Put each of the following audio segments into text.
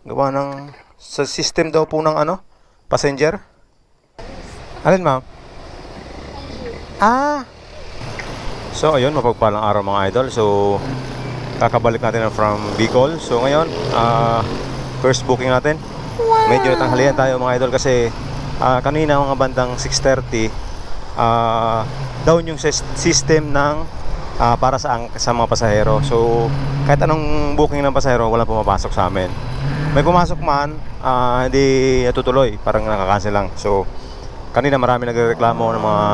Gawa ng sa system daw po ng ano, passenger. Alin, ma'am? So ayun, mapagpalang araw mga idol. So kakabalik natin from Bicol. So ngayon, first booking natin. Medyo tanghalian tayo mga idol kasi kanina mga bandang 6:30 down yung system ng para sa mga pasahero. So kahit anong booking ng pasahero, walang pumapasok sa amin. May pumasok man, hindi natutuloy, parang nakakancel lang. So kanina marami nagrereklamo ng mga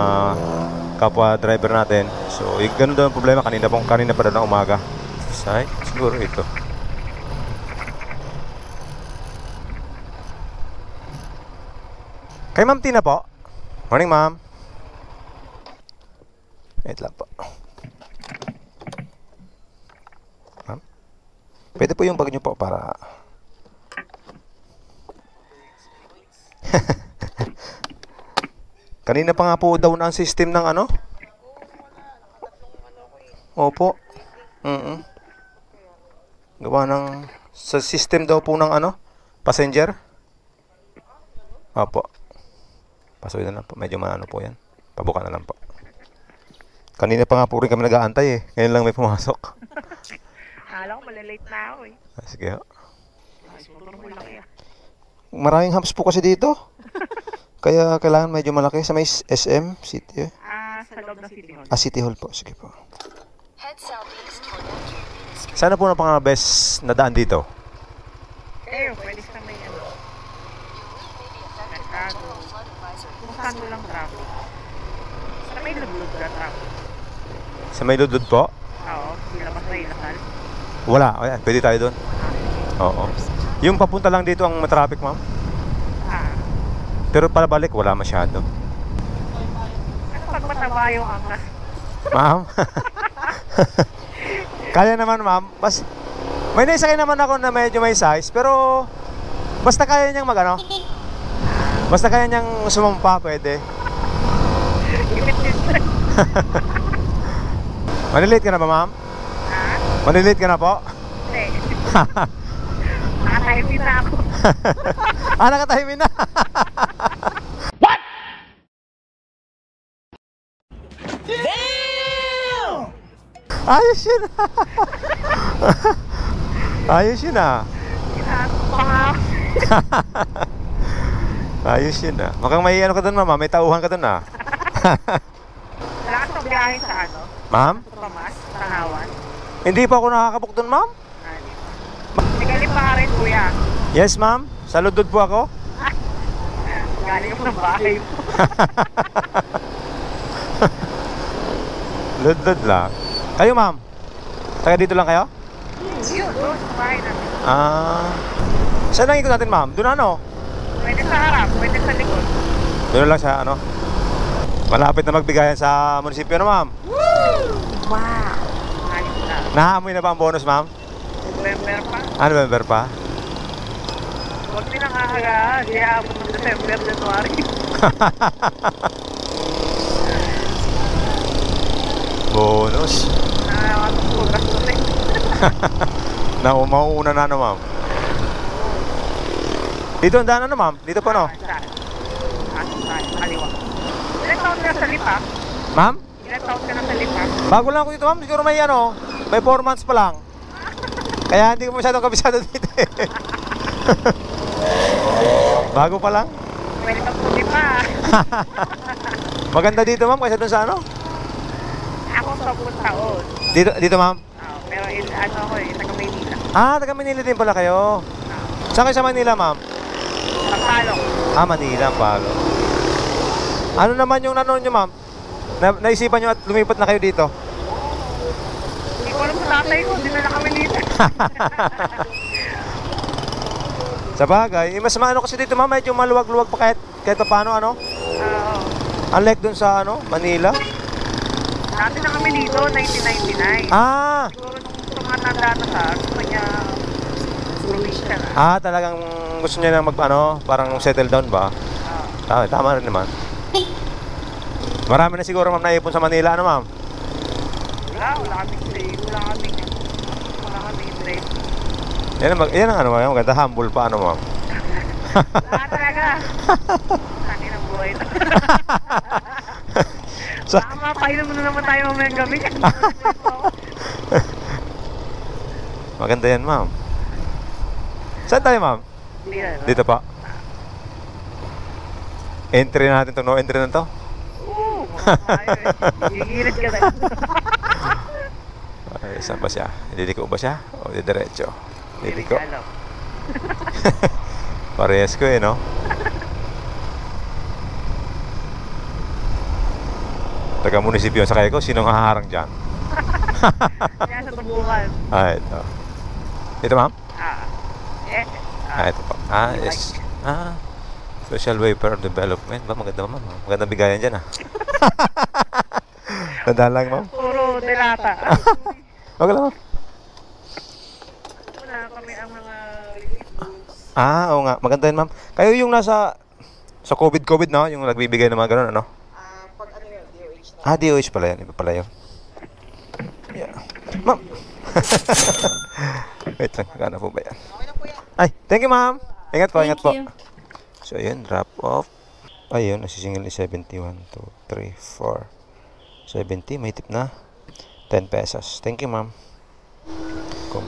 kapwa driver natin. So ganun daw ang problema kanina pa daw ng umaga. Siguro ito. Kay Ma'am Tina po. Morning, ma'am. Wait lang po. Ma'am? Pwede po yung bag nyo po para... Kanina pa nga po down ang system ng ano? Opo. Gawa ng sa system daw po ng ano? Passenger. Opo. Pasukin na lang po. Medyo maano po yan. Pabuka na lang po. Kanina pa nga po rin kami nag-aantay eh. Ngayon lang may pumasok. Akala ko malalate na ako eh. Sige ho. Malaki ah. Maraming hubs po kasi dito. Kaya kailangan medyo malaki. Sa may SM City eh. Sa loob ng City Hall. City Hall po. Sige po. Sana po na pang best na daan dito? Pwede sa may ano. Mercado. Kumustahan mo lang traffic. Sa may lulod na traffic. Sa may Ludod po? Oo, nilabas na Ilasal. Wala. Ayan, pwede tayo doon. Oo. Yung papunta lang dito ang traffic, ma'am? Pero palabalik, wala masyado. Ano pag mataba yung angkas? Ma'am? Kaya naman, ma'am. May naisakay naman ako na medyo may size, pero basta kaya niyang magano. Basta kaya niyang sumampa, pwede. Manilate ka na ba, ma'am? Manilate ka na po? Hindi. Nakatahimin na ako. Nakatahimin na. What? Damn! Ayos yun. Ayos yun ah. Ayos yun ah. Mukhang may ano ka dun, ma'am. May tauhan ka dun ah. Lakas ng biyahe sa ano? Ma'am? Sa Pamas? Sa Hawan? Hindi pa ako nakakabuk dun, ma'am. Galing pa ka rin, kuya. Yes, ma'am. Sa Ludod po ako. Galing mo ng bahay mo. Ludod lang. Kayo, ma'am? Taga dito lang kayo? Yun, doon sa bahay namin. Saan ang ikot natin, ma'am? Doon ano? Pwede sa harap, pwede sa likod. Doon lang sa ano? Malapit na magbigayan sa munisipyo na, ma'am. Wow! Ayos na. Naamoy na ba ang bonus, ma'am? November pa. November pa? Huwag din nakakagaan. Di aabot ng December, January. Bonus. Nakakatong gastos eh. Mauuna na ano, ma'am? Dito ang daan ano, ma'am? Dito pa, no? Saan? Saan? Kaliwa. Ilan taon ka na sa lipa? Ma'am? Ilan taon ka na sa lipa? Bago lang ako dito, ma'am. Siguro may ano, may 4 months pa lang. Kaya hindi ko masyadong kabisado dito eh. Bago pa lang. Pwede ka po lipa. Maganda dito, ma'am, kaysa dun sa ano? Ako 10 taon. Dito, ma'am? Pero ano ako eh, taga Maynila. Taga Manila din pala kayo. Saan kayo sa Manila, ma'am? Pagpalong. Manila, Palo. Ano naman yung nanon nyo, ma'am? Naisipan nyo at lumipat na kayo dito? Hindi ko alam sa tatay ko, dinala kami dito. Sa bagay, mas maano kasi dito, ma'am, medyo maluwag-luwag pa kahit pa paano, ano? Oo. Unlike dun sa, ano, Manila. Dati na kami dito, 1999. Siguro nung tumatanda na sa gusto niya provincia na. Talagang gusto niya na parang settle down ba? Tama rin naman. Marami na siguro, ma'am, naipon sa Manila, ano, ma'am? Wala kaming play, wala kaming drive. Yan ang ano, maganda, humble pa, ano, ma'am. Lahat talaga. Tangin ang buhay na. Baka mapainom na naman tayo mamayang gabi. Maganda yan, ma'am. Saan tayo, ma'am? Dito pa. Entry na natin to, no entry na to. Oo, gigilid ka na. Ay, saan ba siya? Didiko ba siya? O diretso? Didiko. Parehas ko no? Taga-munisipyo sa ko, sinong haharang dyan? Kaya sa tubukan. Ito. Ito, ma'am? Yes. Ito pa. Yes. Social Welfare Development. Maganda, ma'am. Magandang bigayan dyan, Tanda lang, ma'am. Puro delata. Okay lang, ma'am. Wala kami ang mga... Oo nga. Maganda yan, ma'am. Kayo yung nasa... Sa COVID, no? Yung nagbibigay ng mga ganun, ano? Pag ano yun, DOH na. DOH pala yan. Iba pala yun. Yeah. Ma'am. Wait lang. Magkano po ba yan? Okay na po yan. Ay, thank you, ma'am. Ingat po, ingat po. Thank you. So, ayun. Drop off. Ayun. Nasisingil ni 71, 2, 3, 4. 70. May tip na. 10 pesos. Thank you, ma'am.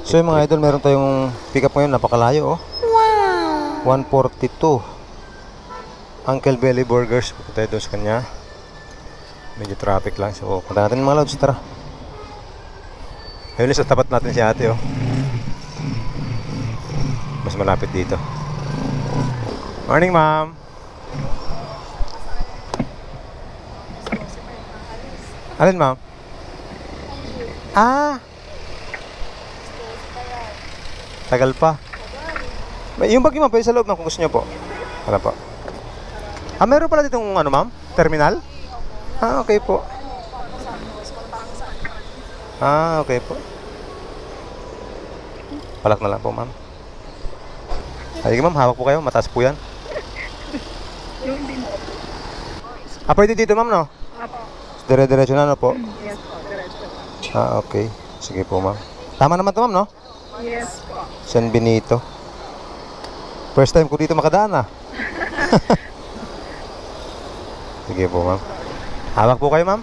So, yung mga idol, meron tayong pick up ngayon. Napakalayo, oh. Wow! 142. Uncle Belly Burgers. Punta tayo doon sa kanya. Medyo traffic lang. So, punta natin mga lods. Tara. Ayun, sa tapat natin si ate, oh. Mas malapit dito. Morning, ma'am. Alin, ma'am? Tagal pa. Yung bagyo, ma'am, pwede sa loob, ma'am, kung gusto nyo po. Wala po. Meron pala ditong, ano, ma'am? Terminal? Okay po. Okay po. Palak na lang po, ma'am. Sige, ma'am, hawak po kayo. Mataas po yan. Yung din po. Pwede dito, ma'am, no? Apo. Dire-diretso na, no po? Yes po, diretso. Okay. Sige po, ma'am. Tama naman to, ma'am, no? Yes po. San Benito. First time ko dito makadaan, Sige po, ma'am. Hawak po kayo, ma'am.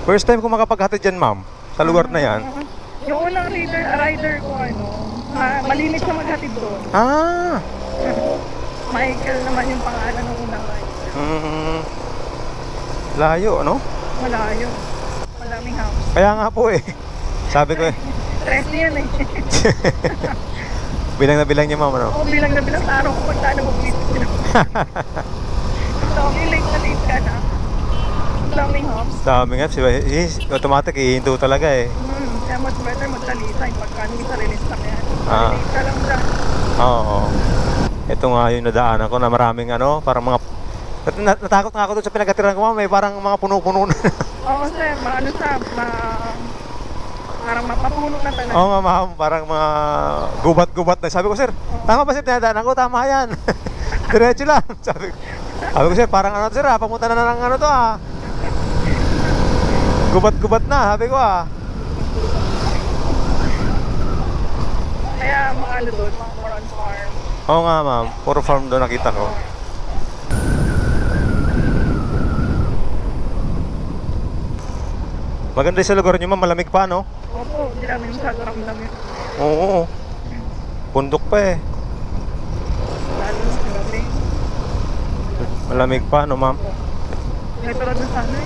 First time ko makapaghatid dyan, ma'am. Sa lugar na yan. Yung unang rider ko, malinis na maghatid doon. Michael naman yung pangalan ng unang rider. Layo, no? Malayo. Malaming house. Kaya nga po, Sabi ko, Stress niyan, bilang na bilang niya, ma'am, ano? Oo, bilang na bilang araw ko pagka na mag-visit sila. So, late na late ka na. Malaming house. Dami nga, automatic, ihinto talaga, Kaya much better magtalisay pagka hindi sa release na yan. Ah. Late ka lang dyan. Oo. Ito nga yung nadaanan ko na maraming, parang mga... Natakot nga ako doon sa pinagkatiran ko, ma'am. May parang mga puno-puno na. Oo, sir. Parang mapapuno na talaga. Oo nga, ma'am. Parang mga gubat-gubat na. Sabi ko, sir, tama ba, sir? Tinadaanan ko, tama yan. Diretso lang. Sabi ko, sir, parang sir, papunta na ng to, Gubat-gubat na, sabi ko, Kaya mga doon, mga more on farm. Oo nga, ma'am. Puro farm doon nakita ko. Maganda sa lugar nyo, ma'am. Malamig pa, no? Opo, hindi namin masyado ramdamin. Oo. Bundok pa, Lalo sa gabi. Malamig pa, no, ma'am? May tulad na sana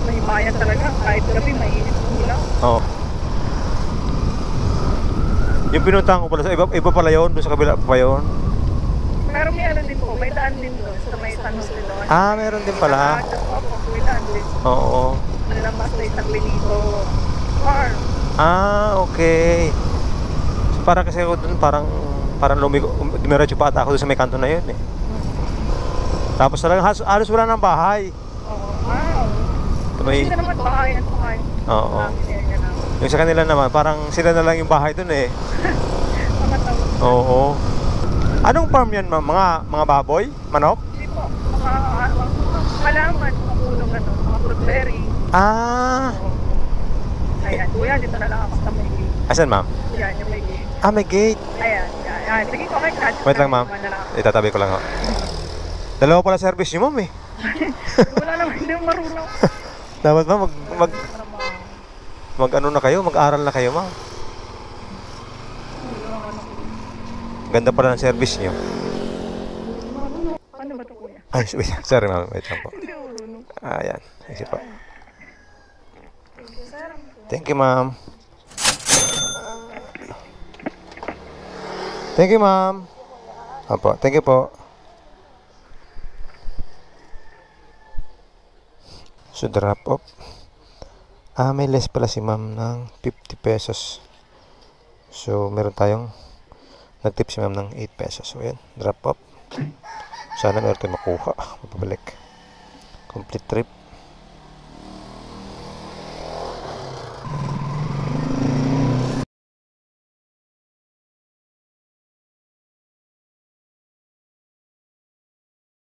may bayan talaga. Kahit gabi, mainit mula. Oo. Yung pinuntahan ko pala sa iba pala yun, doon sa kabila pa yun. Pero may ano din po, may daan din doon sa may San Jose doon. Meron din pala. Opo, may daan din. Oo. Malabas na isang Benito farm. Okay. So, parang kasi ako doon, parang dumiretso pa ata ako doon sa may kanto na yun, Tapos talagang halos wala ng bahay. Oo, wow. Hindi na naman bahay at bahay. Oo. Yung sa kanila naman, parang sila na lang yung bahay doon, Mga tao. Oo. Anong farm yan, ma'am? Mga baboy? Manok? Hindi po. Mga halaman, mga punong mga fruit berry. Ayan, kuya, dito na lang ako sa may gate. Asan, ma'am? Yan, yung may gate. Ah, may gate. Ayan. Sige, okay. Wait lang, ma'am. Itatabi ko lang ho. Dalawa pala service niyo, ma'am eh. Wala naman, hindi mo marunong. Dapat ba mag ano na kayo, mag-aral na kayo, ma'am. Ganda pala ng service niyo. Ano ba ito, kuya? Ay, wait, sorry, ma'am. Wait lang po. Hindi mo marunong. Ayan. Sige po. Thank you, ma'am. Thank you, ma'am. Opo, thank you po. So, drop off. Ah, may less pala si ma'am ng 50 pesos. So, meron tayong nag-tip si ma'am ng 8 pesos. So, ayan, drop off. Sana meron tayong makuha. Mapabalik. Complete trip.